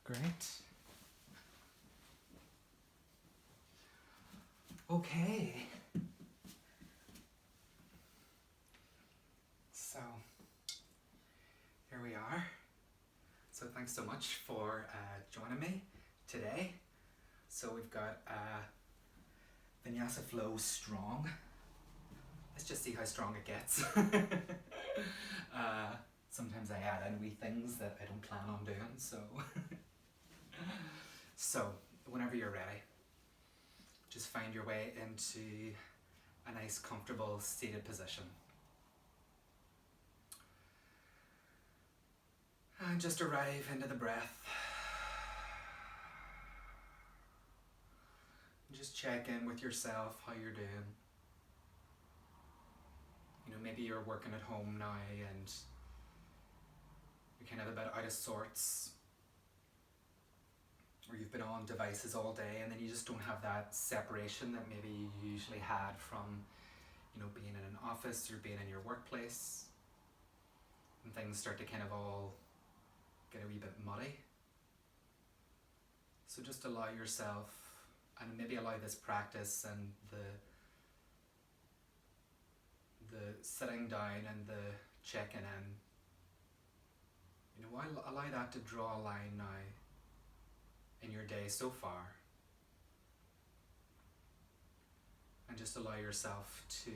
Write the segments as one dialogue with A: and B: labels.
A: Great. Okay. So, here we are. So thanks so much for joining me today. So we've got Vinyasa Flow Strong. Let's just see how strong it gets. Sometimes I add in wee things that I don't plan on doing, so. So, whenever you're ready, just find your way into a nice, comfortable, seated position. And just arrive into the breath. Just check in with yourself, how you're doing. You know, maybe you're working at home now and you're kind of a bit out of sorts. Or you've been on devices all day and then you just don't have that separation that maybe you usually had from, you know, being in an office or being in your workplace. And things start to kind of all get a wee bit muddy. So just allow yourself, and maybe allow this practice and the sitting down and the checking in, you know, allow that to draw a line now in your day so far. And just allow yourself to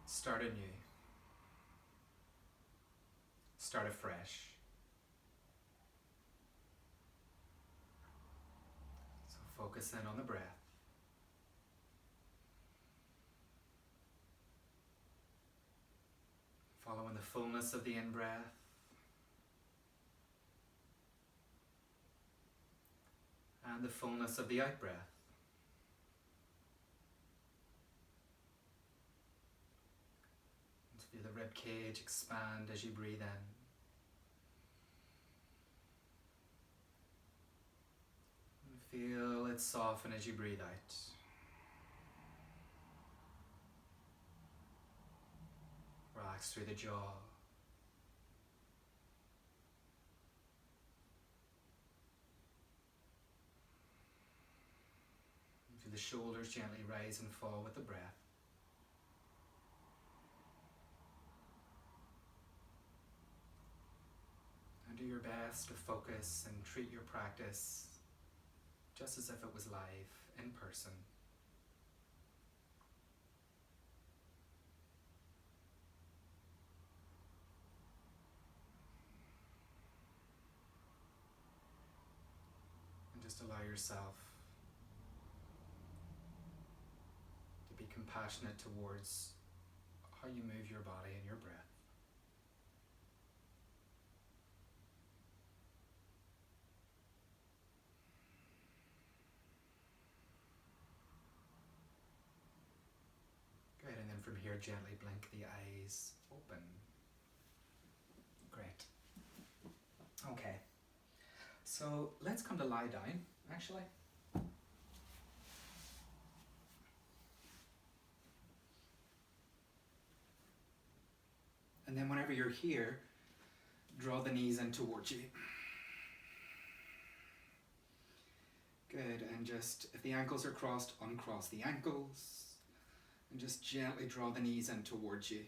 A: start anew. Start afresh. So focus in on the breath. Following the fullness of the in-breath. And the fullness of the out-breath. Feel the ribcage expand as you breathe in. Feel it soften as you breathe out. Relax through the jaw. Feel the shoulders gently rise and fall with the breath. And do your best to focus and treat your practice just as if it was live, in person. And just allow yourself to be compassionate towards how you move your body and your breath. And then from here, gently blink the eyes open. Great. Okay. So let's come to lie down, actually. And then whenever you're here, draw the knees in towards you. Good, and just, if the ankles are crossed, uncross the ankles. And just gently draw the knees in towards you.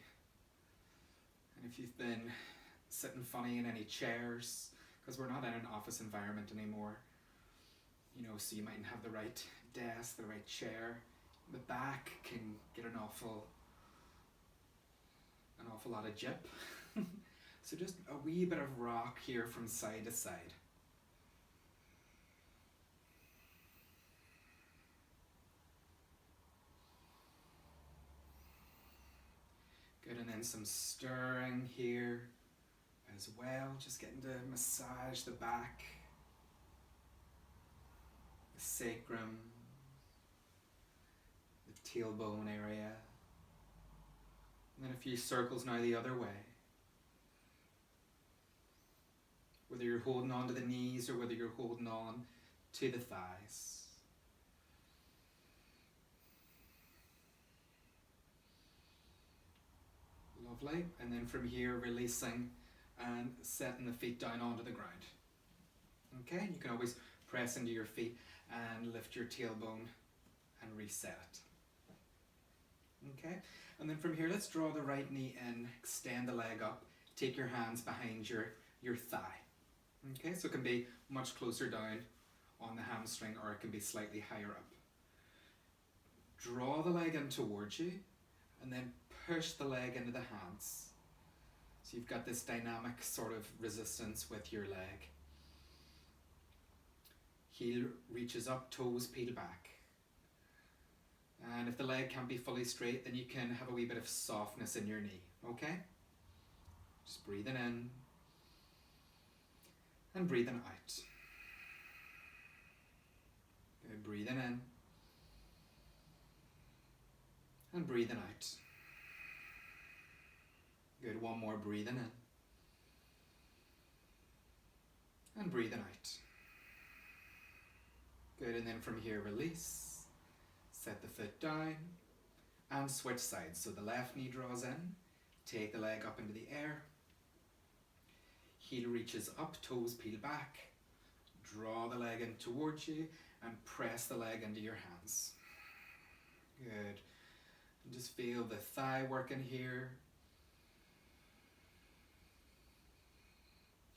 A: And if you've been sitting funny in any chairs, because we're not in an office environment anymore, you know, so you mightn't have the right desk, the right chair. The back can get an awful lot of jip. So just a wee bit of rock here from side to side. Good, and then some stirring here as well, just getting to massage the back, the sacrum, the tailbone area, and then a few circles now the other way. Whether you're holding on to the knees or whether you're holding on to the thighs. Lovely, and then from here releasing and setting the feet down onto the ground. Okay, you can always press into your feet and lift your tailbone and reset it. Okay, and then from here, let's draw the right knee in, extend the leg up, take your hands behind your thigh. Okay, so it can be much closer down on the hamstring, or it can be slightly higher up. Draw the leg in towards you, and then push the leg into the hands. So you've got this dynamic sort of resistance with your leg. Heel reaches up, toes peel back. And if the leg can't be fully straight, then you can have a wee bit of softness in your knee, okay? Just breathing in and breathing out. Good, breathing in and breathing out. Good, one more, breathing in and breathing out. Good, and then from here, release, set the foot down and switch sides. So the left knee draws in, take the leg up into the air, heel reaches up, toes peel back, draw the leg in towards you and press the leg into your hands. Good, and just feel the thigh working here.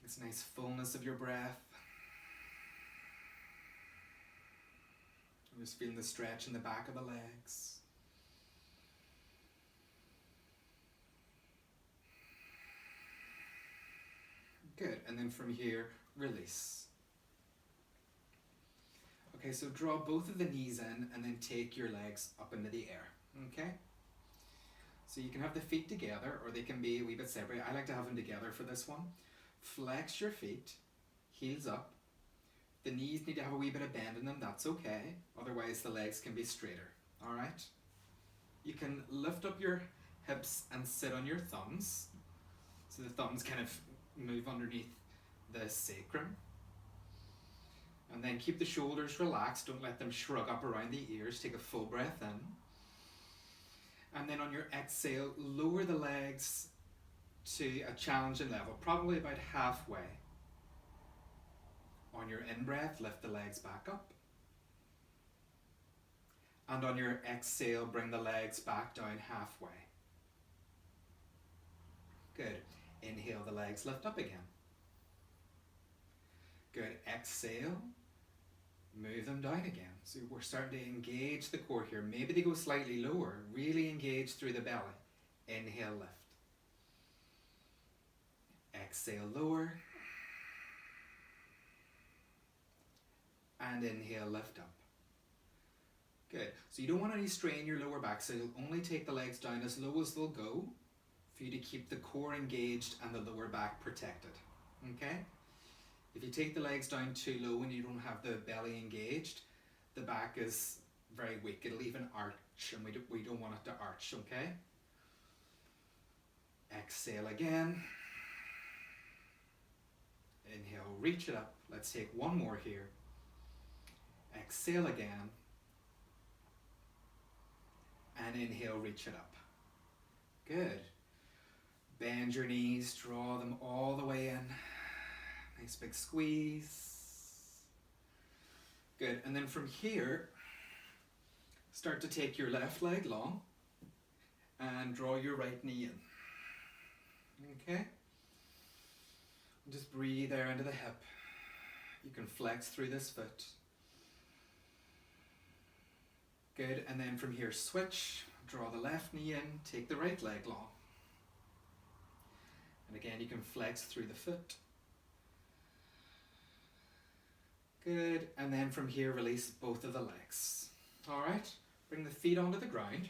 A: This nice fullness of your breath. I'm just feeling the stretch in the back of the legs. Good, and then from here, release. Okay, so draw both of the knees in and then take your legs up into the air, okay? So you can have the feet together or they can be a wee bit separate. I like to have them together for this one. Flex your feet, heels up. The knees need to have a wee bit of bend in them, that's okay. Otherwise the legs can be straighter, all right? You can lift up your hips and sit on your thumbs. So the thumbs kind of move underneath the sacrum. And then keep the shoulders relaxed, don't let them shrug up around the ears. Take a full breath in. And then on your exhale, lower the legs to a challenging level, probably about halfway. On your in-breath, lift the legs back up. And on your exhale, bring the legs back down halfway. Good. Inhale, the legs lift up again. Good. Exhale, move them down again. So we're starting to engage the core here. Maybe they go slightly lower. Really engage through the belly. Inhale, lift. Exhale, lower. And inhale, lift up. Good. So you don't want any strain in your lower back, so you'll only take the legs down as low as they'll go for you to keep the core engaged and the lower back protected. Okay? If you take the legs down too low and you don't have the belly engaged, the back is very weak. It'll even arch, and we don't want it to arch, okay? Exhale again. Inhale, reach it up. Let's take one more here. Exhale again. And inhale, reach it up. Good. Bend your knees, draw them all the way in. Nice big squeeze. Good, and then from here, start to take your left leg long and draw your right knee in. Okay? Just breathe there into the hip. You can flex through this foot. Good, and then from here switch, draw the left knee in, take the right leg long. And again you can flex through the foot. Good, and then from here release both of the legs. Alright, bring the feet onto the ground.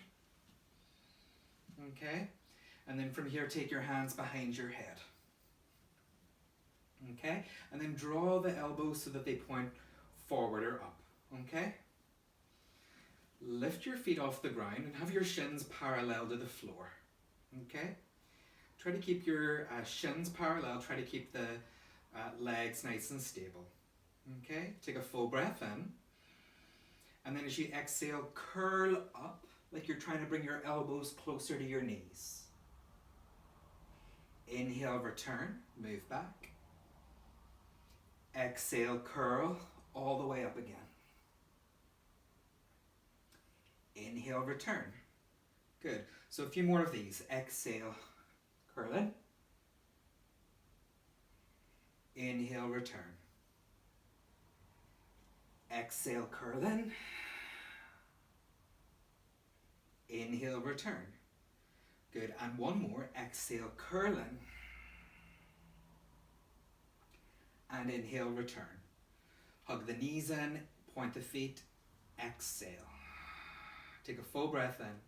A: Okay, and then from here take your hands behind your head. Okay, and then draw the elbows so that they point forward or up. Okay? Lift your feet off the ground and have your shins parallel to the floor. Okay? Try to keep your shins parallel, try to keep the legs nice and stable. Okay? Take a full breath in. And then as you exhale, curl up like you're trying to bring your elbows closer to your knees. Inhale, return, move back. Exhale, curl all the way up again. Inhale, return. Good. So a few more of these. Exhale, curl in. Inhale, return. Exhale, curl in. Inhale, return. Good. And one more. Exhale, curl in. And inhale, return. Hug the knees in, point the feet, exhale. Take a full breath in.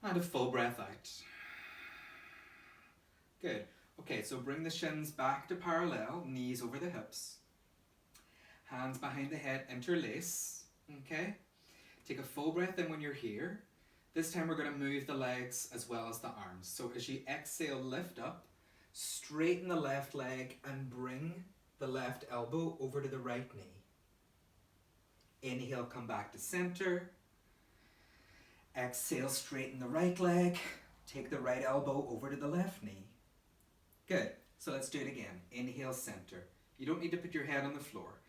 A: And a full breath out. Good. Okay, so bring the shins back to parallel, knees over the hips. Hands behind the head, interlace. Okay? Take a full breath in when you're here. This time we're going to move the legs as well as the arms. So as you exhale, lift up, straighten the left leg and bring the left elbow over to the right knee. Inhale, come back to center. Exhale, straighten the right leg. Take the right elbow over to the left knee. Good. So let's do it again. Inhale, center. You don't need to put your head on the floor.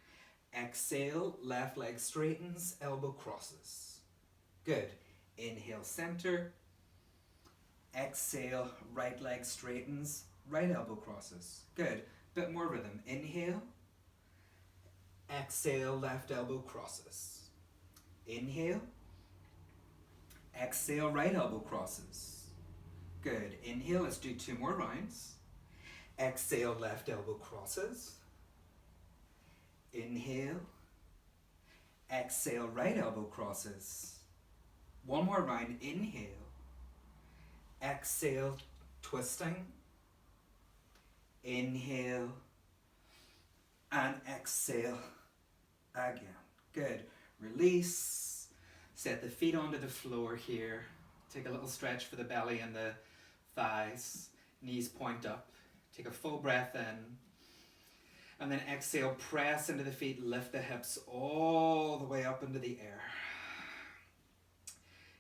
A: Exhale, left leg straightens, elbow crosses. Good. Inhale, center. Exhale, right leg straightens, right elbow crosses. Good. Bit more rhythm. Inhale. Exhale, left elbow crosses. Inhale. Exhale, right elbow crosses. Good. Inhale, let's do 2 more rounds. Exhale, left elbow crosses. Inhale. Exhale, right elbow crosses. One more round. Inhale. Exhale, twisting. Inhale. And exhale again. Good. Release. Set the feet onto the floor here. Take a little stretch for the belly and the thighs. Knees point up. Take a full breath in. And then exhale, press into the feet, lift the hips all the way up into the air.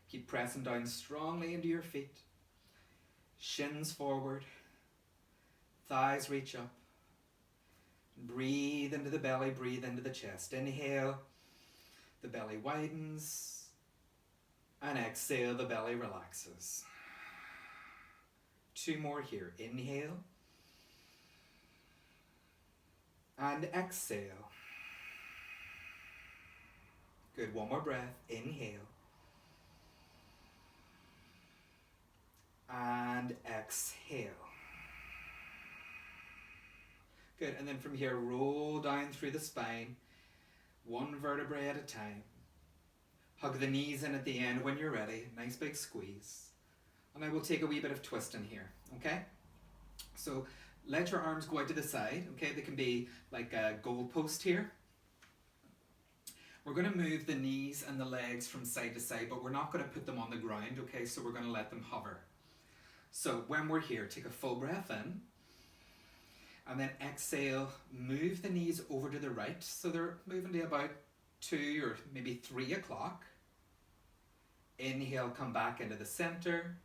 A: Keep pressing down strongly into your feet. Shins forward. Thighs reach up. Breathe into the belly, breathe into the chest. Inhale, the belly widens. And exhale, the belly relaxes. 2 more here. Inhale. And exhale. Good. 1 more breath. Inhale. And exhale. Good. And then from here, roll down through the spine, 1 vertebrae at a time. Hug the knees in at the end when you're ready. Nice big squeeze. And I will take a wee bit of twist in here. Okay? So let your arms go out to the side. Okay? They can be like a goalpost here. We're going to move the knees and the legs from side to side, but we're not going to put them on the ground. Okay? So we're going to let them hover. So when we're here, take a full breath in. And then exhale, move the knees over to the right. So they're moving to about 2 or maybe 3 o'clock. Inhale, come back into the center.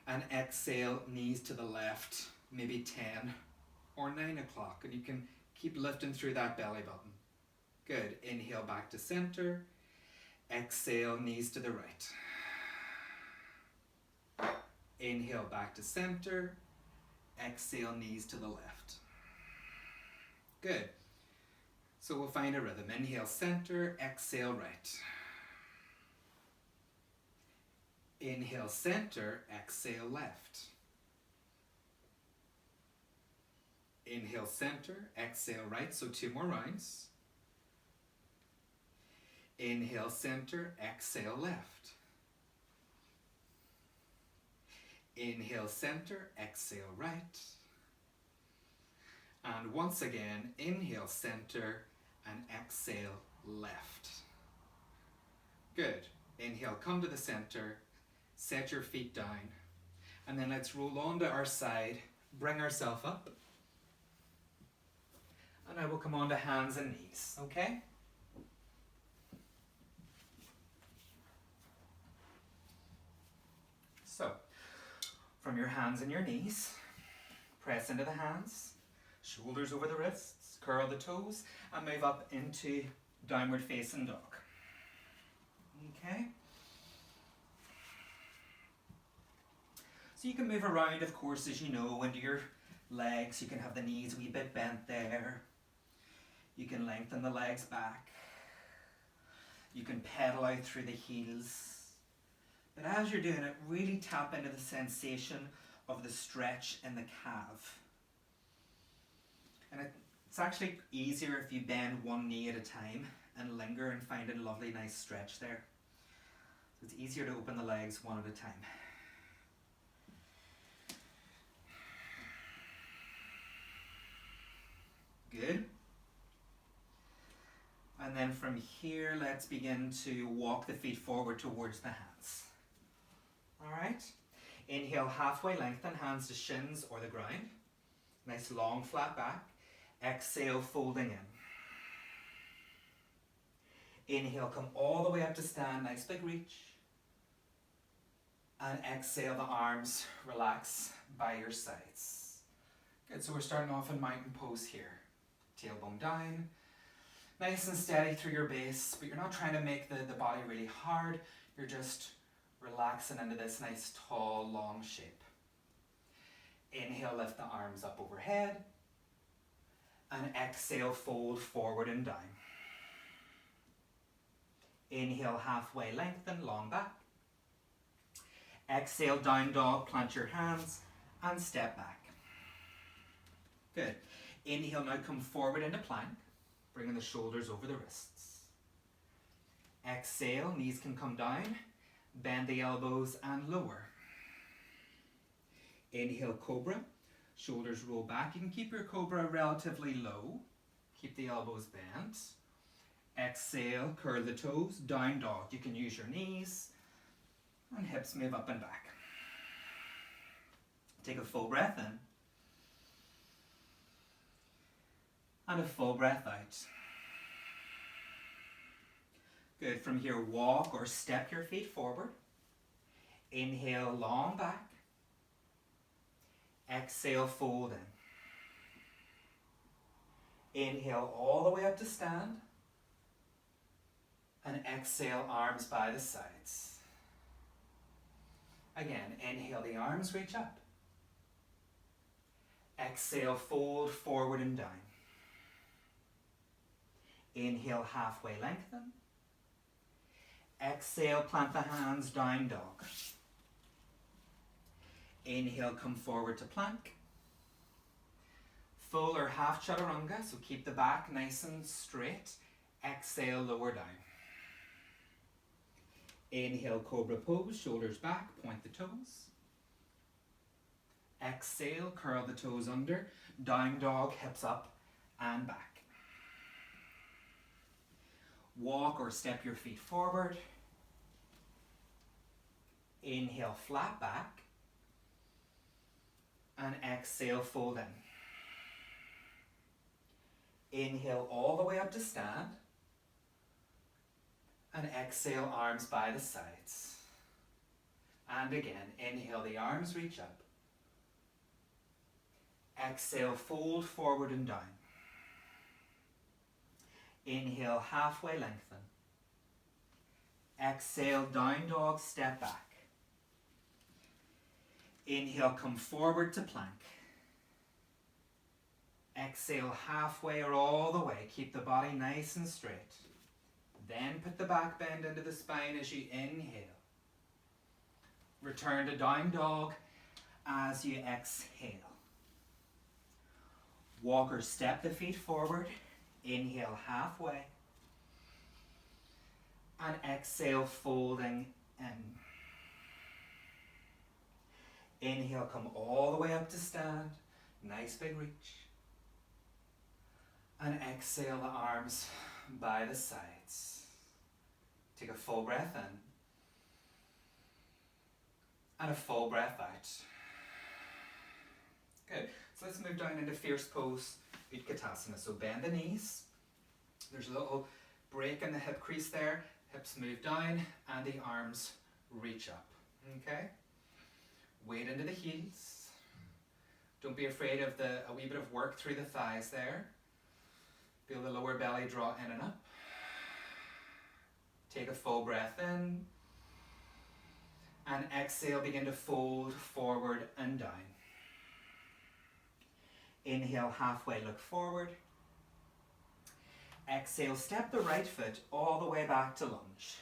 A: And exhale, knees to the left, maybe 10 or 9 o'clock. And you can keep lifting through that belly button. Good. Inhale, back to center. Exhale, knees to the right. Inhale, back to center. Exhale, knees to the left. Good. So we'll find a rhythm. Inhale, center. Exhale, right. Inhale, center. Exhale, left. Inhale, center. Exhale, right. So 2 more rounds. Inhale, center. Exhale, left. Inhale, center. Exhale, right. And once again, inhale, center, and exhale, left. Good. Inhale, come to the center, set your feet down, and then let's roll onto our side, bring ourselves up, and I will come onto hands and knees, okay? So, From your hands and your knees, press into the hands, shoulders over the wrists, curl the toes, and move up into downward facing dog. Okay? So you can move around, of course, as you know, into your legs. You can have the knees a wee bit bent there. You can lengthen the legs back. You can pedal out through the heels. But as you're doing it, really tap into the sensation of the stretch in the calf. And it's actually easier if you bend one knee at a time and linger and find a lovely nice stretch there. So it's easier to open the legs one at a time. Good. And then from here, let's begin to walk the feet forward towards the hands. Alright? Inhale, halfway lengthen, hands to shins or the ground. Nice long flat back. Exhale, folding in. Inhale, come all the way up to stand, nice big reach. And exhale, the arms relax by your sides. Good, so we're starting off in mountain pose here. Tailbone down, nice and steady through your base, but you're not trying to make the body really hard, you're just relaxing into this nice tall long shape. Inhale, lift the arms up overhead, and exhale, fold forward and down. Inhale, halfway lengthen, long back. Exhale, down dog, plant your hands and step back. Good. Inhale, now come forward into plank, bringing the shoulders over the wrists. Exhale, knees can come down, bend the elbows and lower. Inhale, cobra, shoulders roll back. You can keep your cobra relatively low, keep the elbows bent. Exhale, curl the toes, down dog. You can use your knees and hips move up and back. Take a full breath in. And a full breath out. Good. From here, walk or step your feet forward. Inhale, long back. Exhale, fold in. Inhale, all the way up to stand. And exhale, arms by the sides. Again, inhale, the arms reach up. Exhale, fold forward and down. Inhale, halfway lengthen. Exhale, plant the hands, down dog. Inhale, come forward to plank. Full or half chaturanga, so keep the back nice and straight. Exhale, lower down. Inhale, cobra pose, shoulders back, point the toes. Exhale, curl the toes under, down dog, hips up and back. Walk or step your feet forward. Inhale, flat back. And exhale, fold in. Inhale, all the way up to stand. And exhale, arms by the sides. And again, inhale, the arms reach up. Exhale, fold forward and down. Inhale, halfway lengthen. Exhale, down dog, step back. Inhale, come forward to plank. Exhale, halfway or all the way. Keep the body nice and straight. Then put the back bend into the spine as you inhale. Return to down dog as you exhale. Walk or step the feet forward. Inhale, halfway. And exhale, folding in. Inhale, come all the way up to stand. Nice big reach. And exhale, the arms by the sides. Take a full breath in. And a full breath out. Good. So let's move down into fierce pose, Utkatasana. So bend the knees. There's a little break in the hip crease there. Hips move down and the arms reach up. Okay? Weight into the heels. Don't be afraid of a wee bit of work through the thighs there. Feel the lower belly draw in and up. Take a full breath in. And exhale, begin to fold forward and down. Inhale, halfway look forward. Exhale, step the right foot all the way back to lunge.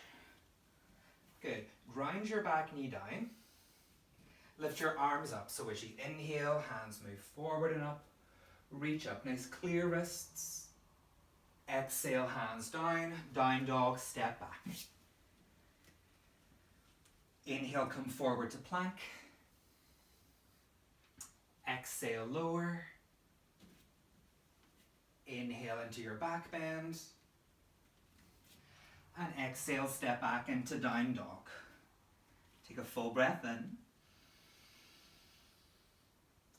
A: Good. Ground your back knee down. Lift your arms up. So as you inhale, hands move forward and up. Reach up. Nice clear wrists. Exhale, hands down. Down dog, step back. Inhale, come forward to plank. Exhale, lower. Inhale into your back bend. And exhale, step back into down dog. Take a full breath in.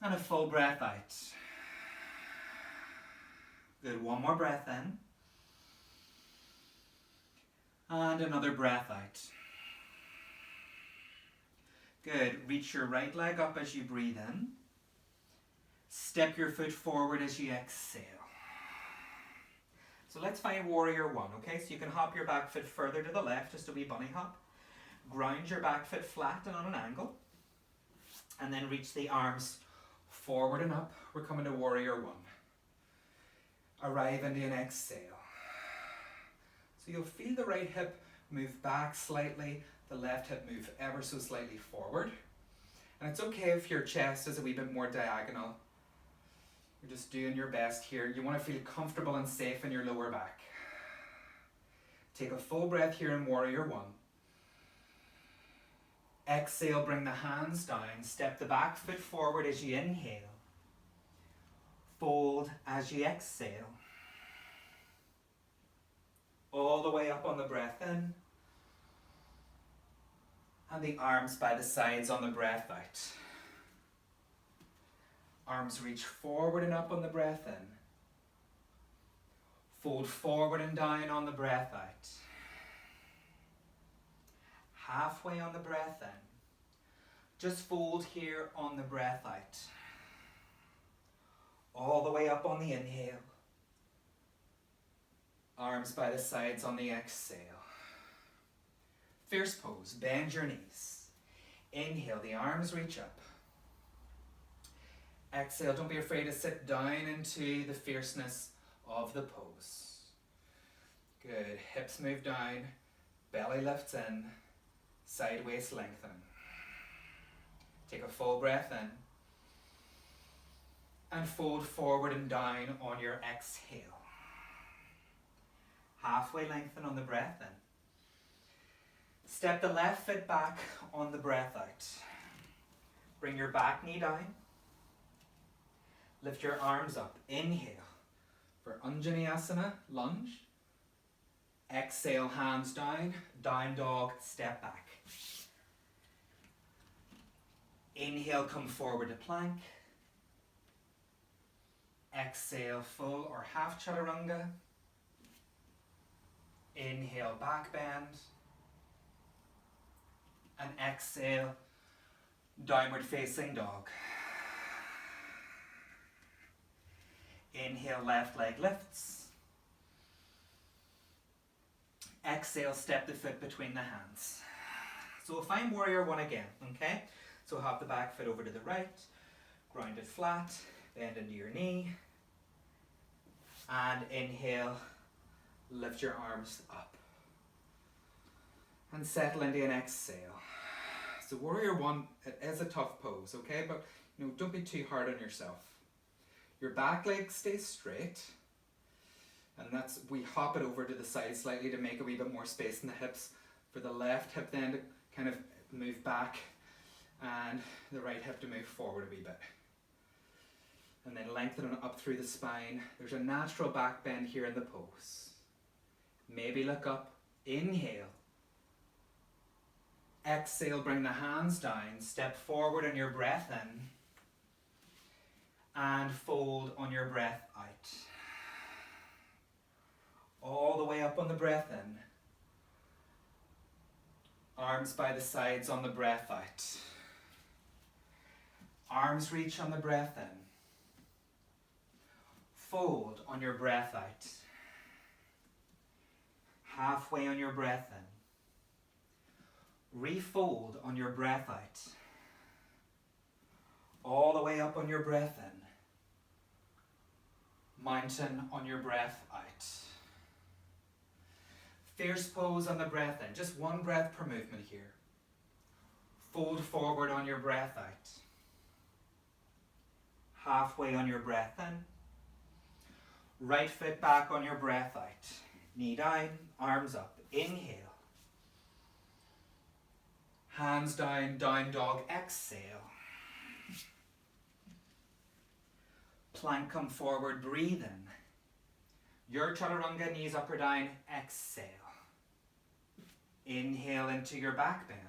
A: And a full breath out. Good, one more breath in. And another breath out. Good, reach your right leg up as you breathe in. Step your foot forward as you exhale. So let's find warrior one, okay? So you can hop your back foot further to the left, just a wee bunny hop. Ground your back foot flat and on an angle. And then reach the arms forward and up. We're coming to warrior one. Arrive into an exhale. So you'll feel the right hip move back slightly, the left hip move ever so slightly forward. And it's okay if your chest is a wee bit more diagonal. You're just doing your best here. You want to feel comfortable and safe in your lower back. Take a full breath here in warrior one. Exhale, bring the hands down. Step the back foot forward as you inhale. Fold as you exhale. All the way up on the breath in. And the arms by the sides on the breath out. Arms reach forward and up on the breath in. Fold forward and down on the breath out. Halfway on the breath in. Just fold here on the breath out. All the way up on the inhale. Arms by the sides on the exhale. Fierce pose, bend your knees. Inhale, the arms reach up. Exhale, don't be afraid to sit down into the fierceness of the pose. Good, hips move down, belly lifts in, sideways lengthening. Take a full breath in. And fold forward and down on your exhale. Halfway lengthen on the breath in. Step the left foot back on the breath out. Bring your back knee down. Lift your arms up. Inhale for Anjaneyasana, lunge. Exhale, hands down. Down dog, step back. Inhale, come forward to plank. Exhale, full or half chaturanga. Inhale, back bend. And exhale, downward facing dog. Inhale, left leg lifts. Exhale, step the foot between the hands. So we'll find warrior one again, okay? So hop the back foot over to the right, ground it flat, bend into your knee. And inhale, lift your arms up. And settle into an exhale. So warrior one, it is a tough pose, okay? But don't be too hard on yourself. Your back leg stays straight. And we hop it over to the side slightly to make a wee bit more space in the hips. For the left hip then to kind of move back. And the right hip to move forward a wee bit. And then lengthen it up through the spine. There's a natural back bend here in the pose. Maybe look up. Inhale. Exhale, bring the hands down. Step forward on your breath in. And fold on your breath out. All the way up on the breath in. Arms by the sides on the breath out. Arms reach on the breath in. Fold on your breath out. Halfway on your breath in. Refold on your breath out. All the way up on your breath in. Mountain on your breath out. Fierce pose on the breath in. Just one breath per movement here. Fold forward on your breath out. Halfway on your breath in. Right foot back on your breath out. Knee down, arms up. Inhale. Hands down, down dog, exhale. Plank come forward, breathe in. Your chaturanga, knees up or down, exhale. Inhale into your back bend.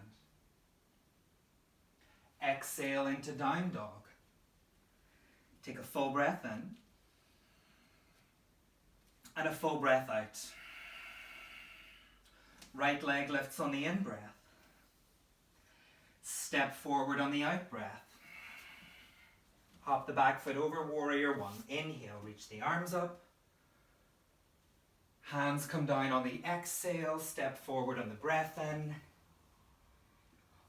A: Exhale into down dog. Take a full breath in. And a full breath out. Right leg lifts on the in-breath. Step forward on the out-breath. Hop the back foot over, warrior one. Inhale, reach the arms up. Hands come down on the exhale, step forward on the breath in.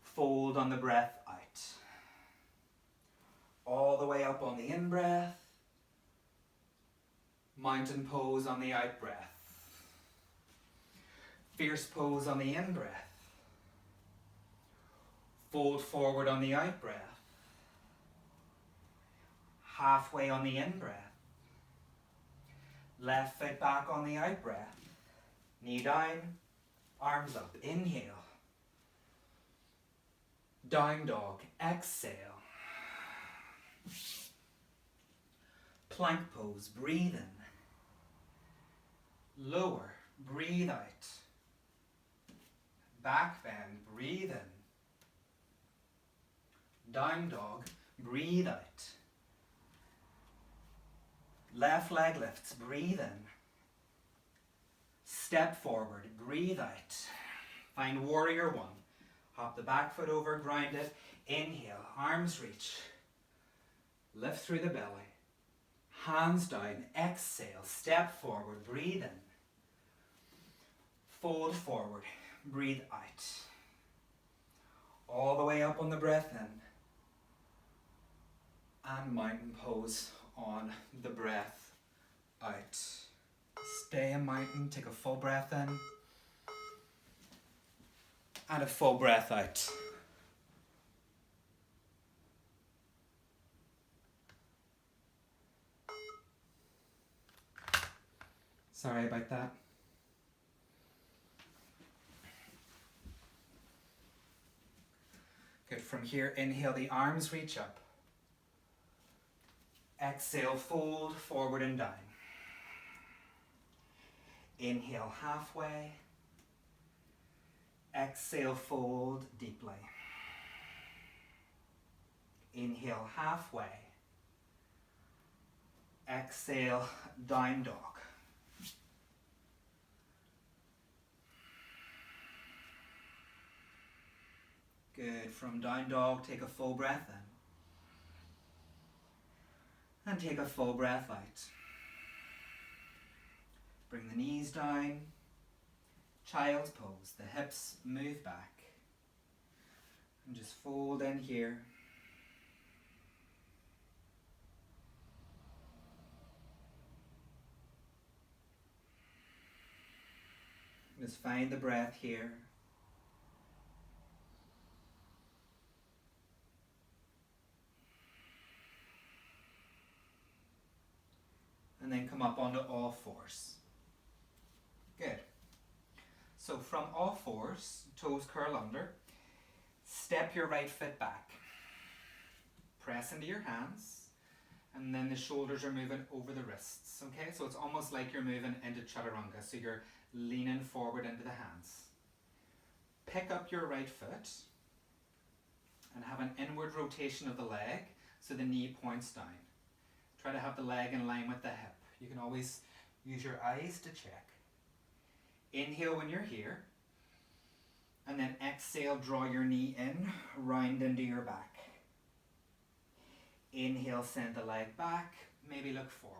A: Fold on the breath out. All the way up on the in-breath. Mountain pose on the out-breath. Fierce pose on the in-breath. Fold forward on the out-breath. Halfway on the in-breath. Left foot back on the out-breath. Knee down, arms up. Inhale. Down dog, exhale. Plank pose, breathe in. Lower, breathe out. Back bend, breathe in. Down dog, breathe out. Left leg lifts, breathe in. Step forward, breathe out. Find warrior one. Hop the back foot over, ground it. Inhale, arms reach. Lift through the belly. Hands down, exhale, step forward, breathe in. Fold forward, breathe out. All the way up on the breath in. And mountain pose on the breath out. Stay in mountain, take a full breath in. And a full breath out. Sorry about that. Good, from here, inhale, the arms reach up. Exhale, fold forward and down. Inhale, halfway. Exhale, fold deeply. Inhale, halfway. Exhale, down dog. Good, from down dog, take a full breath in. And take a full breath out. Bring the knees down. Child's pose. The hips move back. And just fold in here. Just find the breath here. And then come up onto all fours. Good. So from all fours, toes curl under. Step your right foot back. Press into your hands. And then the shoulders are moving over the wrists. Okay, so it's almost like you're moving into chaturanga. So you're leaning forward into the hands. Pick up your right foot and have an inward rotation of the leg so the knee points down. Try to have the leg in line with the hip. You can always use your eyes to check. Inhale when you're here. And then exhale, draw your knee in, round into your back. Inhale, send the leg back, maybe look forward.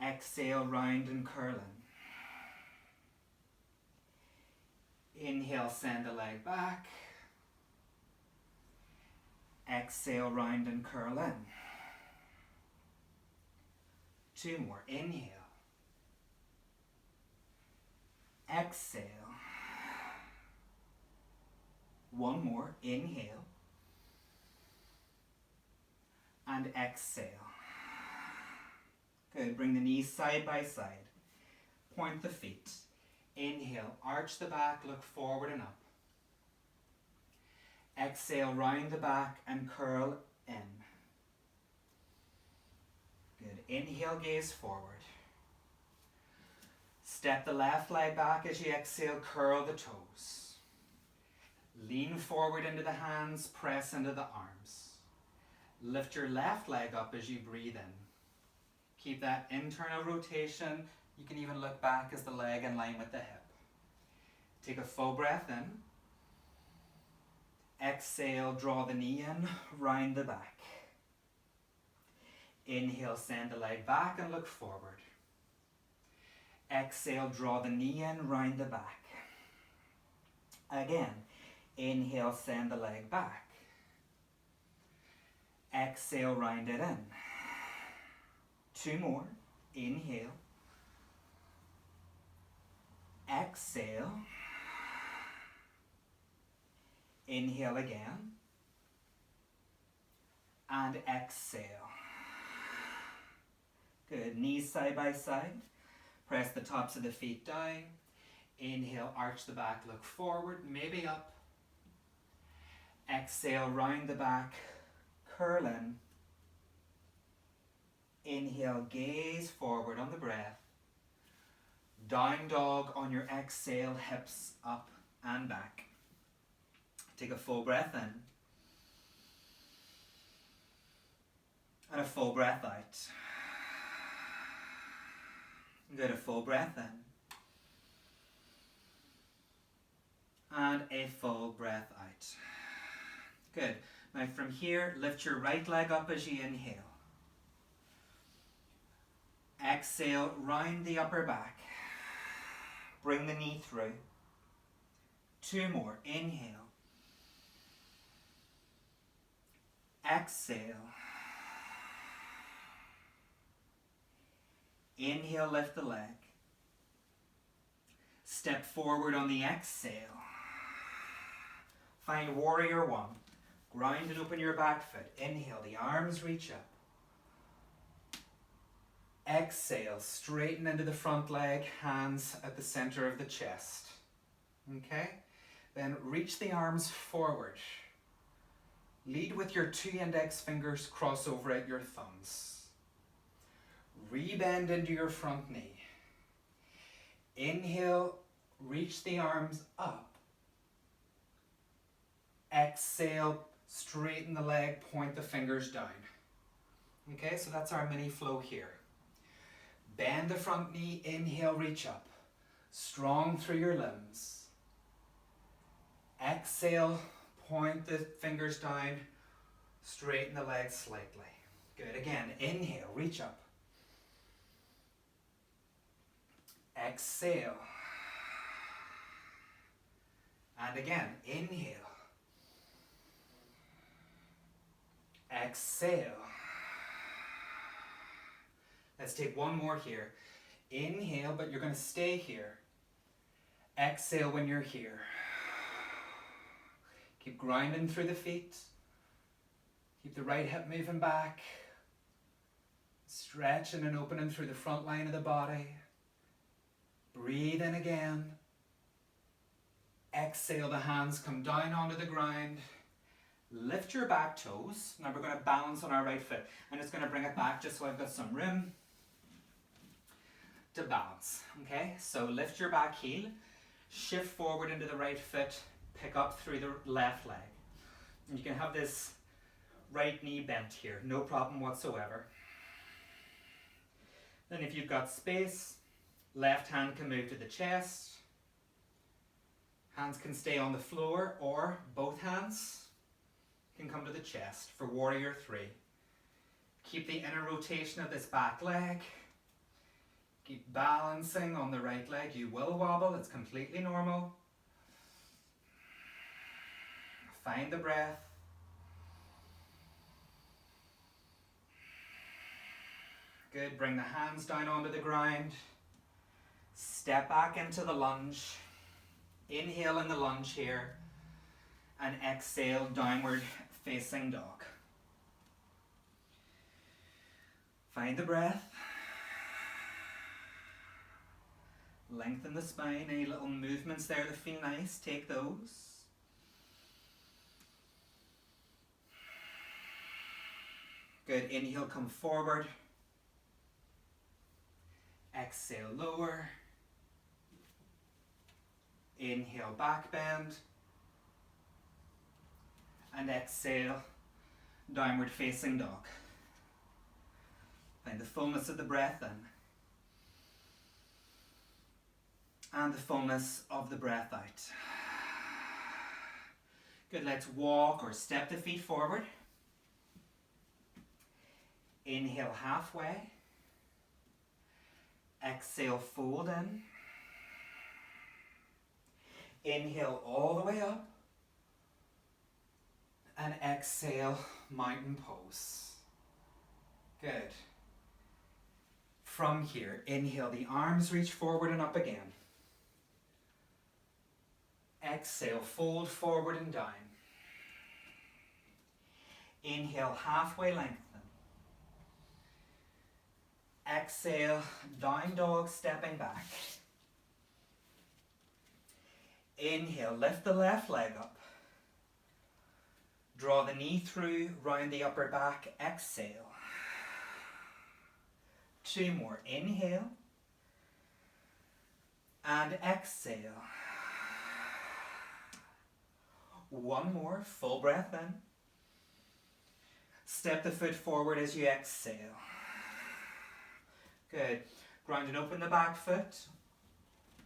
A: Exhale, round and curling. Inhale, send the leg back. Exhale, round and curling. 2 more. Inhale. Exhale. 1 more. Inhale. And exhale. Good. Bring the knees side by side. Point the feet. Inhale. Arch the back. Look forward and up. Exhale. Round the back and curl in. Good. Inhale. Gaze forward. Step the left leg back as you exhale. Curl the toes. Lean forward into the hands. Press into the arms. Lift your left leg up as you breathe in. Keep that internal rotation. You can even look back as the leg in line with the hip. Take a full breath in. Exhale, draw the knee in, round the back. Inhale, send the leg back and look forward. Exhale, draw the knee in, round the back. Again, inhale, send the leg back. Exhale, round it in. 2 more. Inhale. Exhale. Inhale again. And exhale. Good. Knees side by side. Press the tops of the feet down. Inhale, arch the back, look forward, maybe up. Exhale, round the back, curl in. Inhale, gaze forward on the breath. Down dog on your exhale, hips up and back. Take a full breath in. And a full breath out. Good, a full breath in. And a full breath out. Good. Now from here, lift your right leg up as you inhale. Exhale, round the upper back. Bring the knee through. 2 more. Inhale. Exhale. Inhale, lift the leg. Step forward on the exhale. Find warrior 1. Ground and open your back foot. Inhale, the arms reach up. Exhale, straighten into the front leg, hands at the center of the chest. Okay? Then reach the arms forward. Lead with your 2 index fingers, cross over at your thumbs. Rebend into your front knee. Inhale, reach the arms up. Exhale, straighten the leg, point the fingers down. Okay, so that's our mini flow here. Bend the front knee, inhale, reach up. Strong through your limbs. Exhale, point the fingers down, straighten the legs slightly. Good, again, inhale, reach up. Exhale. And again, inhale. Exhale. Let's take 1 more here. Inhale, but you're going to stay here. Exhale when you're here. Keep grinding through the feet. Keep the right hip moving back. Stretching and opening through the front line of the body. Breathe in again. Exhale, the hands come down onto the ground. Lift your back toes. Now we're going to balance on our right foot. I'm just going to bring it back just so I've got some room to balance. Okay, so lift your back heel. Shift forward into the right foot. Pick up through the left leg. And you can have this right knee bent here. No problem whatsoever. Then if you've got space, left hand can move to the chest. Hands can stay on the floor or both hands. can come to the chest for warrior 3. Keep the inner rotation of this back leg. Keep balancing on the right leg. You will wobble, it's completely normal. Find the breath. Good, bring the hands down onto the ground. Step back into the lunge. Inhale in the lunge here. And exhale, downward facing dog. Find the breath. Lengthen the spine. Any little movements there that feel nice, take those. Good, inhale, come forward. Exhale, lower. Inhale, back bend. And exhale, downward facing dog. Find the fullness of the breath in. And the fullness of the breath out. Good, let's walk or step the feet forward. Inhale halfway. Exhale, fold in. Inhale all the way up. And exhale, mountain pose. Good. From here, inhale, the arms reach forward and up again. Exhale, fold forward and down. Inhale, halfway lengthen. Exhale, down dog, stepping back. Inhale, lift the left leg up. Draw the knee through, round the upper back, exhale. 2 more, inhale. And exhale. 1 more, full breath in. Step the foot forward as you exhale. Good. Ground and open the back foot.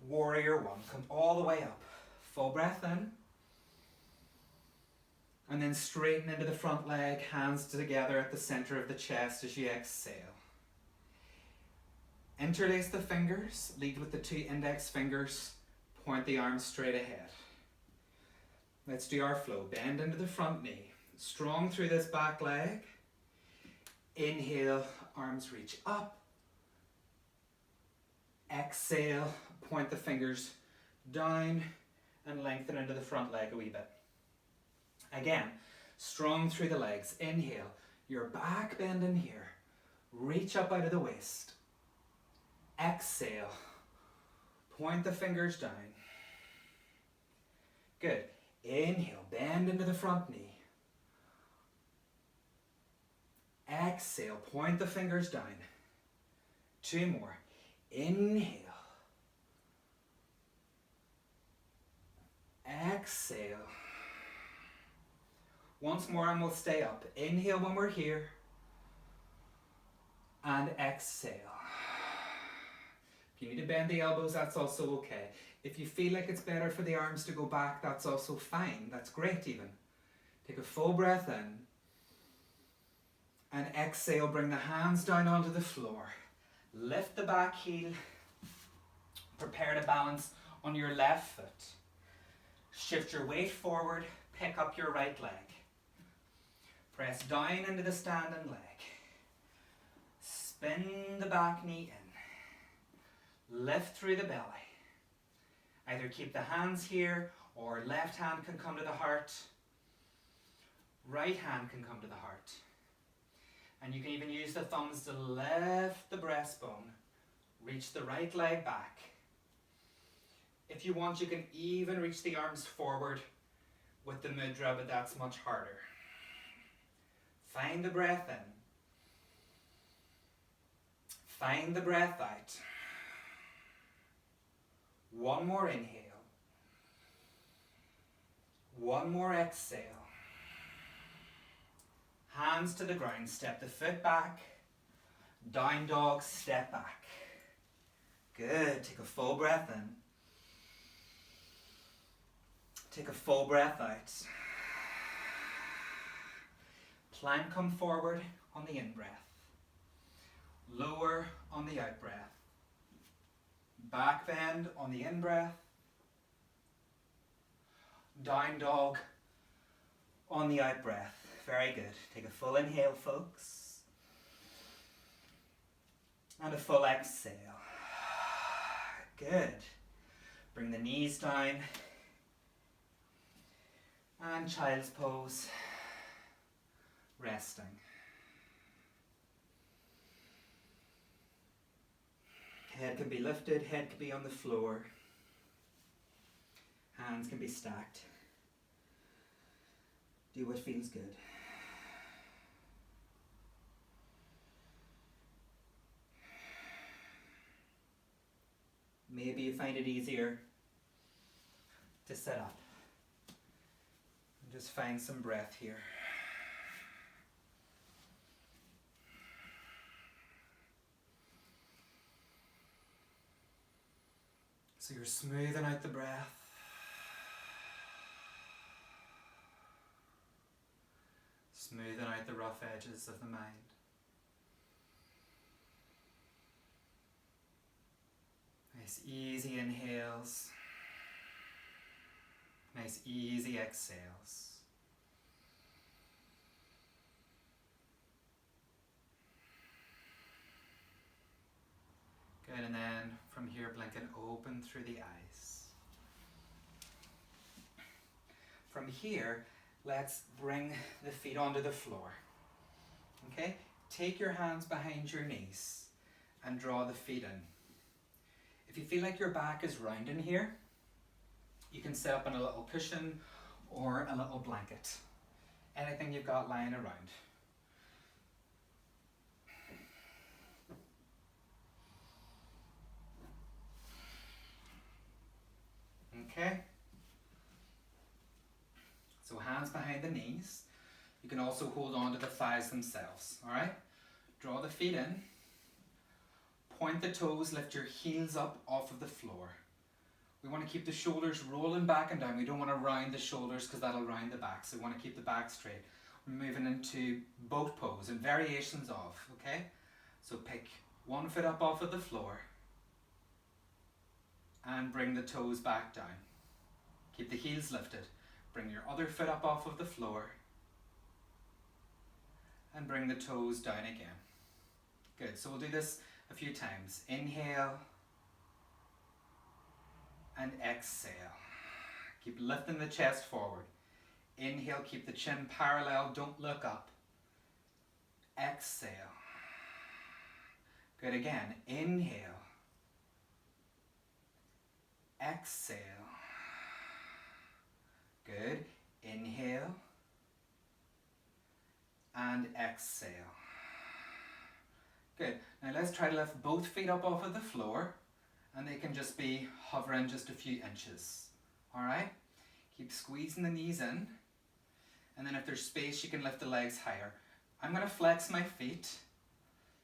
A: Warrior 1. Come all the way up. Full breath in. And then straighten into the front leg, hands together at the center of the chest as you exhale. Interlace the fingers, lead with the 2 index fingers, point the arms straight ahead. Let's do our flow. Bend into the front knee. Strong through this back leg. Inhale, arms reach up. Exhale, point the fingers down and lengthen into the front leg a wee bit. Again, strong through the legs. Inhale, your back bend in here. Reach up out of the waist. Exhale, point the fingers down. Good. Inhale, bend into the front knee. Exhale, point the fingers down. 2 more. Inhale. Exhale. Once more and we'll stay up. Inhale when we're here. And exhale. If you need to bend the elbows, that's also okay. If you feel like it's better for the arms to go back, that's also fine. That's great even. Take a full breath in. And exhale, bring the hands down onto the floor. Lift the back heel. Prepare to balance on your left foot. Shift your weight forward. Pick up your right leg. Press down into the standing leg. Spin the back knee in. Lift through the belly. Either keep the hands here or left hand can come to the heart. Right hand can come to the heart. And you can even use the thumbs to lift the breastbone. Reach the right leg back. If you want, you can even reach the arms forward with the Mudra, but that's much harder. Find the breath in. Find the breath out. 1 more inhale. 1 more exhale. Hands to the ground, step the foot back. Down dog, step back. Good, take a full breath in. Take a full breath out. Plank come forward on the in-breath. Lower on the out-breath. Back bend on the in-breath. Down dog on the out-breath. Very good. Take a full inhale, folks. And a full exhale. Good. Bring the knees down. And child's pose. Resting. Head can be lifted, head can be on the floor. Hands can be stacked. Do what feels good. Maybe you find it easier to sit up. And just find some breath here. So you're smoothing out the breath. Smoothing out the rough edges of the mind. Nice easy inhales. Nice easy exhales. Good, and then from here blinking open through the eyes. From here, let's bring the feet onto the floor. Okay? Take your hands behind your knees and draw the feet in. If you feel like your back is round in here, you can sit up on a little cushion or a little blanket. Anything you've got lying around. Okay? So hands behind the knees. You can also hold on to the thighs themselves, alright? Draw the feet in. Point the toes, lift your heels up off of the floor. We want to keep the shoulders rolling back and down. We don't want to round the shoulders because that'll round the back. So we want to keep the back straight. We're moving into boat pose and variations of, okay? So pick one foot up off of the floor and bring the toes back down. Keep the heels lifted. Bring your other foot up off of the floor and bring the toes down again. Good, so we'll do this a few times. Inhale and exhale. Keep lifting the chest forward. Inhale, keep the chin parallel, don't look up. Exhale. Good, again. Inhale. Exhale. Good. Inhale and exhale. Good. Now let's try to lift both feet up off of the floor and they can just be hovering just a few inches. Alright? Keep squeezing the knees in, and then if there's space you can lift the legs higher. I'm going to flex my feet.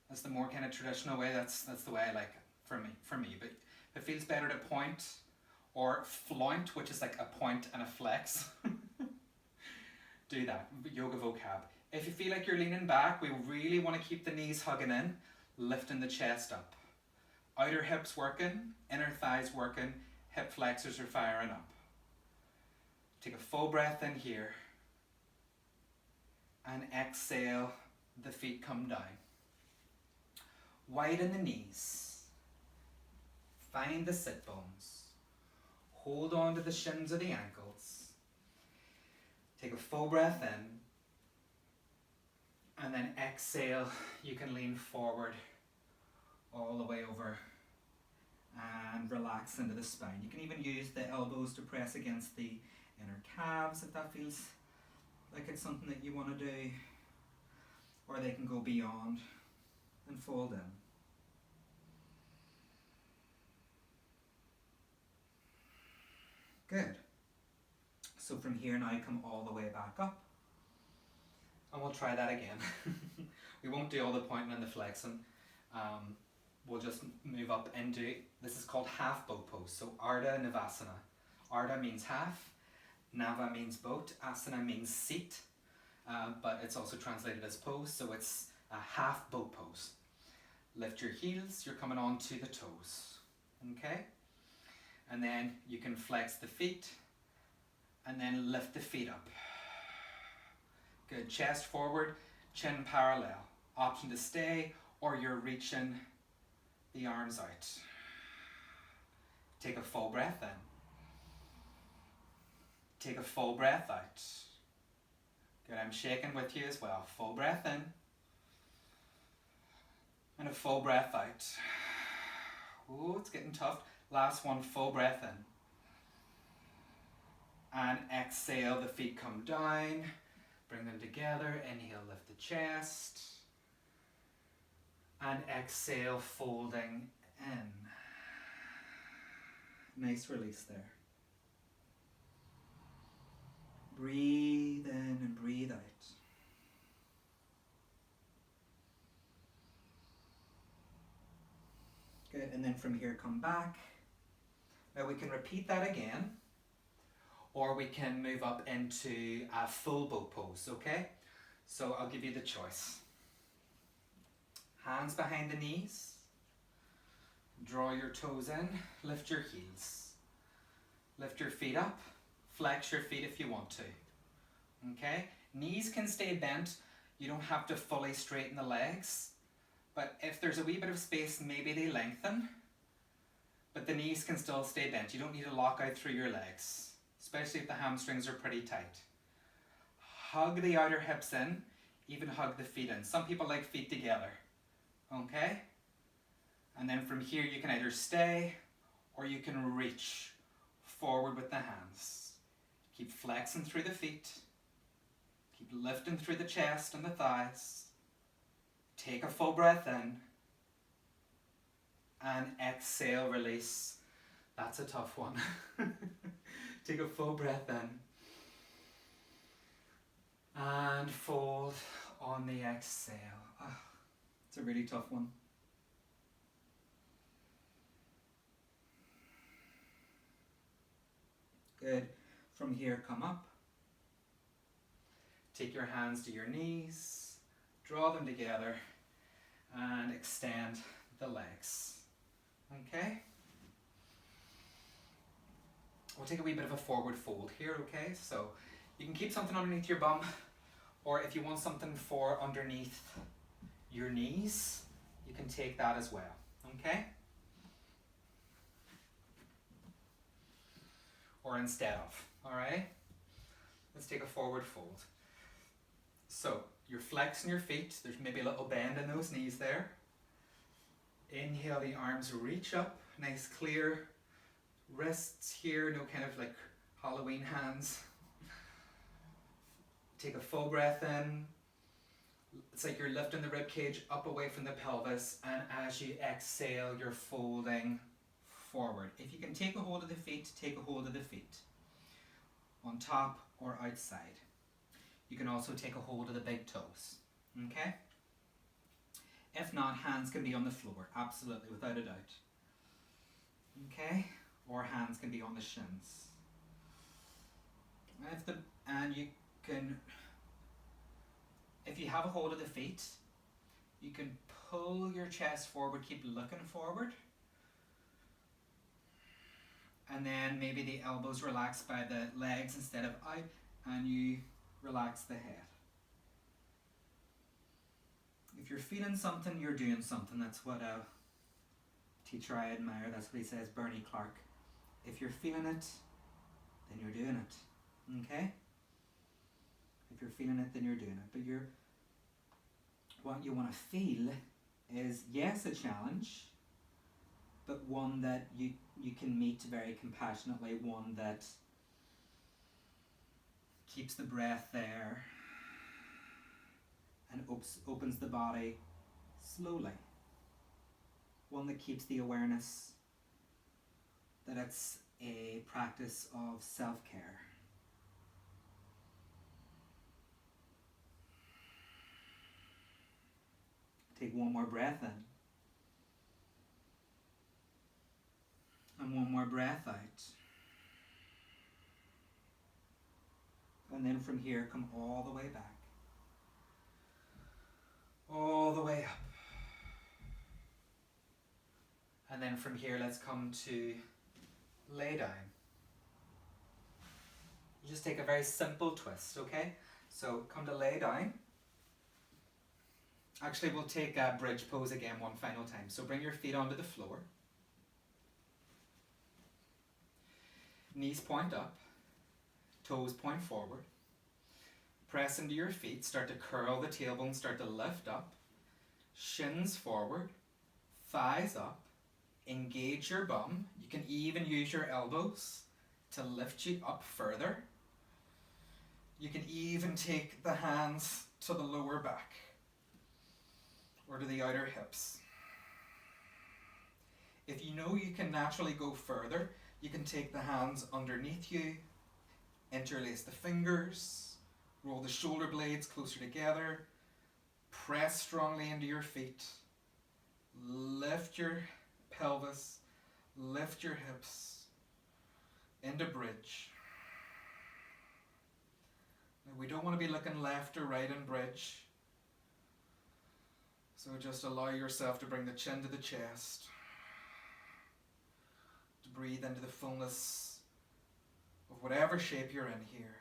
A: That's the more kind of traditional way. That's the way I like it for me. But if it feels better to point or flaunt, which is like a point and a flex, do that. Yoga vocab. If you feel like you're leaning back, we really want to keep the knees hugging in, lifting the chest up. Outer hips working, inner thighs working, hip flexors are firing up. Take a full breath in here. And exhale, the feet come down. Widen the knees. Find the sit bones. Hold on to the shins or the ankles. Take a full breath in. And then exhale, you can lean forward all the way over and relax into the spine. You can even use the elbows to press against the inner calves if that feels like it's something that you want to do, or they can go beyond and fold in. Good. So from here now come all the way back up, and we'll try that again. We won't do all the pointing and the flexing. We'll just move up into, this is called half boat pose. So Ardha Navasana. Ardha means half, Nava means boat, Asana means seat. but it's also translated as pose, so it's a half boat pose. Lift your heels, you're coming onto the toes, okay? And then you can flex the feet, and then lift the feet up. Good, chest forward, chin parallel. Option to stay, or you're reaching the arms out. Take a full breath in. Take a full breath out. Good, I'm shaking with you as well. Full breath in. And a full breath out. Oh, it's getting tough. Last one, full breath in. And exhale, the feet come down. Bring them together. Inhale, lift the chest. And exhale, folding in. Nice release there. Breathe in and breathe out. Good, and then from here come back. Now we can repeat that again, or we can move up into a full boat pose, okay? So I'll give you the choice. Hands behind the knees. Draw your toes in, lift your heels. Lift your feet up, flex your feet if you want to. Okay? Knees can stay bent. You don't have to fully straighten the legs. But if there's a wee bit of space, maybe they lengthen. But the knees can still stay bent. You don't need to lock out through your legs, especially if the hamstrings are pretty tight. Hug the outer hips in, even hug the feet in. Some people like feet together. Okay? And then from here you can either stay or you can reach forward with the hands. Keep flexing through the feet. Keep lifting through the chest and the thighs. Take a full breath in. And exhale, release. That's a tough one. Take a full breath in. And fold on the exhale. Oh, it's a really tough one. Good. From here, come up. Take your hands to your knees. Draw them together. And extend the legs. Okay? We'll take a wee bit of a forward fold here, okay? So you can keep something underneath your bum, or if you want something for underneath your knees, you can take that as well, okay? Or instead of, all right? Let's take a forward fold. So you're flexing your feet. There's maybe a little bend in those knees there. Inhale, the arms reach up, nice clear wrists here, no kind of like Halloween hands. Take a full breath in. It's like you're lifting the ribcage up away from the pelvis, and as you exhale, you're folding forward. If you can take a hold of the feet, take a hold of the feet. On top or outside. You can also take a hold of the big toes. Okay? If not, hands can be on the floor, absolutely, without a doubt. Okay? Or hands can be on the shins. And you can, if you have a hold of the feet, you can pull your chest forward, keep looking forward. And then maybe the elbows relax by the legs instead of out, and you relax the head. If you're feeling something, you're doing something. That's what a teacher I admire, that's what he says, Bernie Clark. If you're feeling it, then you're doing it. Okay? If you're feeling it, then you're doing it. But what you want to feel is, yes, a challenge, but one that you can meet very compassionately, one that keeps the breath there and opens the body slowly. One that keeps the awareness that it's a practice of self-care. Take one more breath in. And one more breath out. And then from here, come all the way back. from here, let's come to lay down. You just take a very simple twist, okay? So come to lay down. Actually, we'll take a bridge pose again one final time. So bring your feet onto the floor. Knees point up, toes point forward. Press into your feet, start to curl the tailbone, start to lift up. Shins forward, thighs up. Engage your bum. You can even use your elbows to lift you up further. You can even take the hands to the lower back or to the outer hips. If you know you can naturally go further, you can take the hands underneath you, interlace the fingers, roll the shoulder blades closer together, press strongly into your feet, lift your pelvis, lift your hips into bridge. Now we don't want to be looking left or right in bridge, so just allow yourself to bring the chin to the chest, to breathe into the fullness of whatever shape you're in here.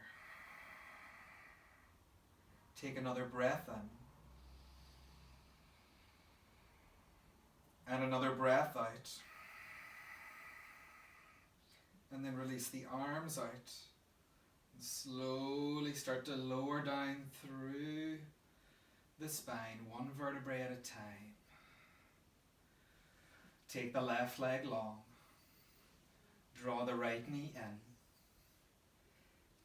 A: Take another breath in. And another breath out. And then release the arms out. And slowly start to lower down through the spine, one vertebrae at a time. Take the left leg long. Draw the right knee in.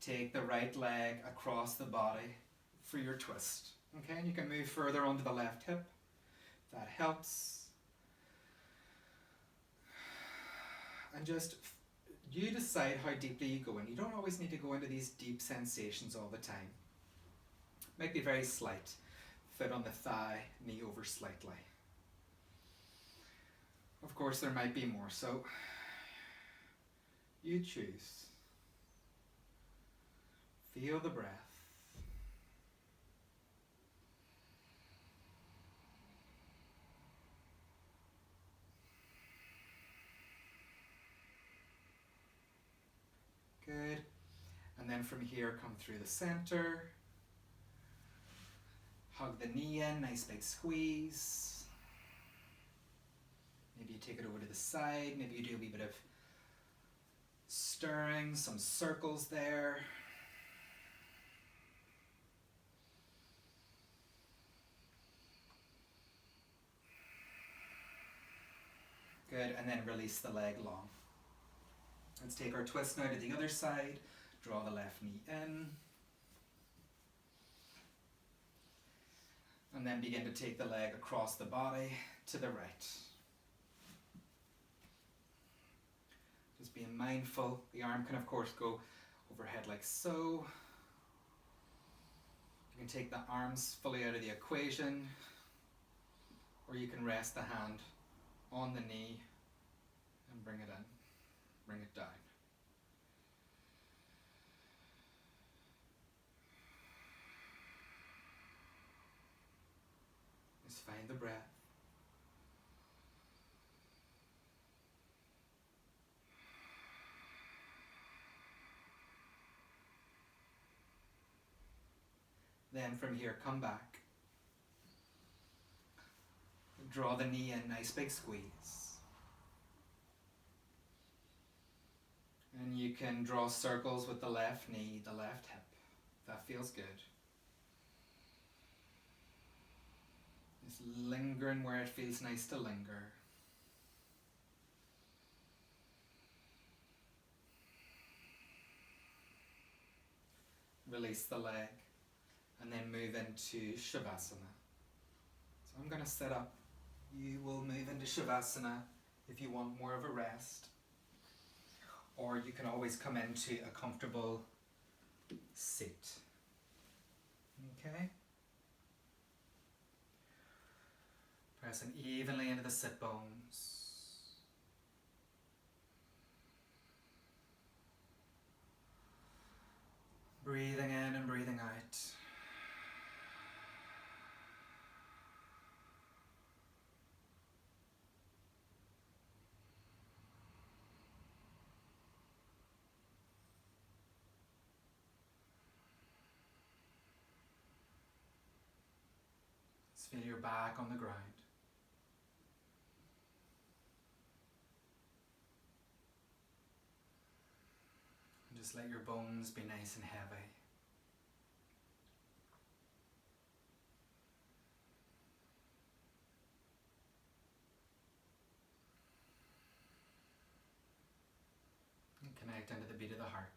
A: Take the right leg across the body for your twist. Okay, and you can move further onto the left hip. That helps. And just, you decide how deeply you go in. You don't always need to go into these deep sensations all the time. Might be very slight. Foot on the thigh, knee over slightly. Of course there might be more, so you choose. Feel the breath. Good. And then from here, come through the center. Hug the knee in, nice big squeeze. Maybe you take it over to the side. Maybe you do a wee bit of stirring, some circles there. Good, and then release the leg long. Let's take our twist now to the other side. Draw the left knee in. And then begin to take the leg across the body to the right. Just being mindful. The arm can of course go overhead like so. You can take the arms fully out of the equation, or you can rest the hand on the knee and bring it in. Bring it down. Just find the breath. Then from here, come back. Draw the knee in, nice big squeeze. And you can draw circles with the left knee, the left hip. That feels good. Just lingering where it feels nice to linger. Release the leg and then move into Shavasana. So I'm going to sit up. You will move into Shavasana if you want more of a rest. Or you can always come into a comfortable seat. Okay? Pressing evenly into the sit bones. Breathing in and breathing out. Just feel your back on the ground. And just let your bones be nice and heavy. And connect into the beat of the heart.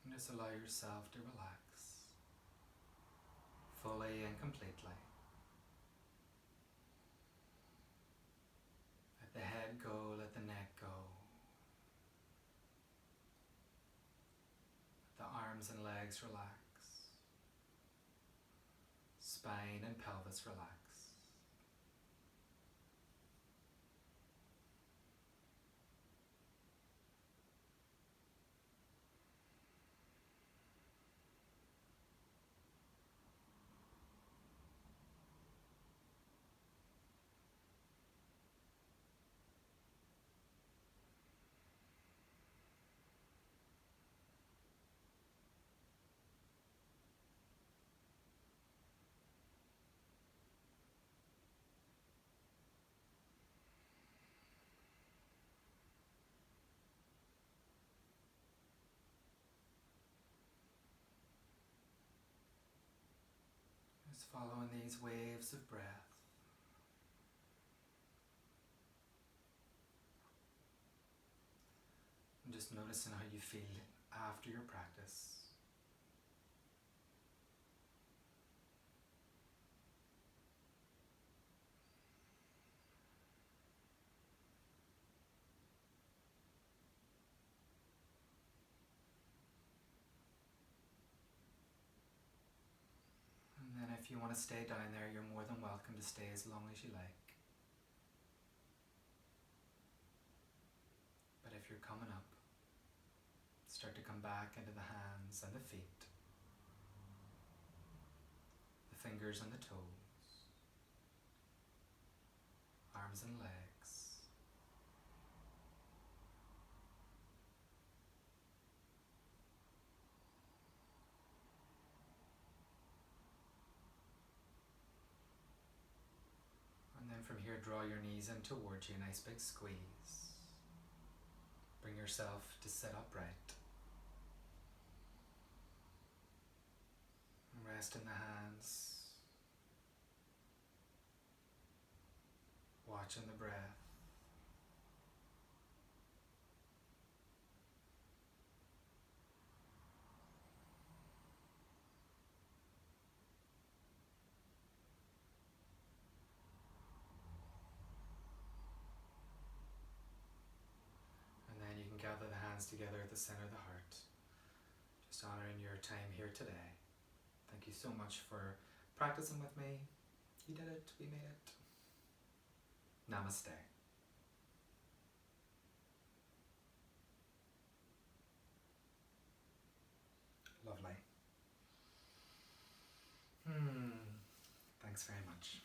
A: And just allow yourself to relax fully and completely. Let the head go, let the neck go. Let the arms and legs relax. Spine and pelvis relax. Just following these waves of breath. And just noticing how you feel after your practice. And then if you want to stay down there, you're more than welcome to stay as long as you like. But if you're coming up, start to come back into the hands and the feet, the fingers and the toes, arms and legs. And then from here, draw your knees in towards you, a nice big squeeze. Bring yourself to sit upright. Rest in the hands, watching the breath. And then you can gather the hands together at the center of the heart, just honoring your time here today. Thank you so much for practicing with me. You did it. We made it. Namaste. Lovely. Thanks very much.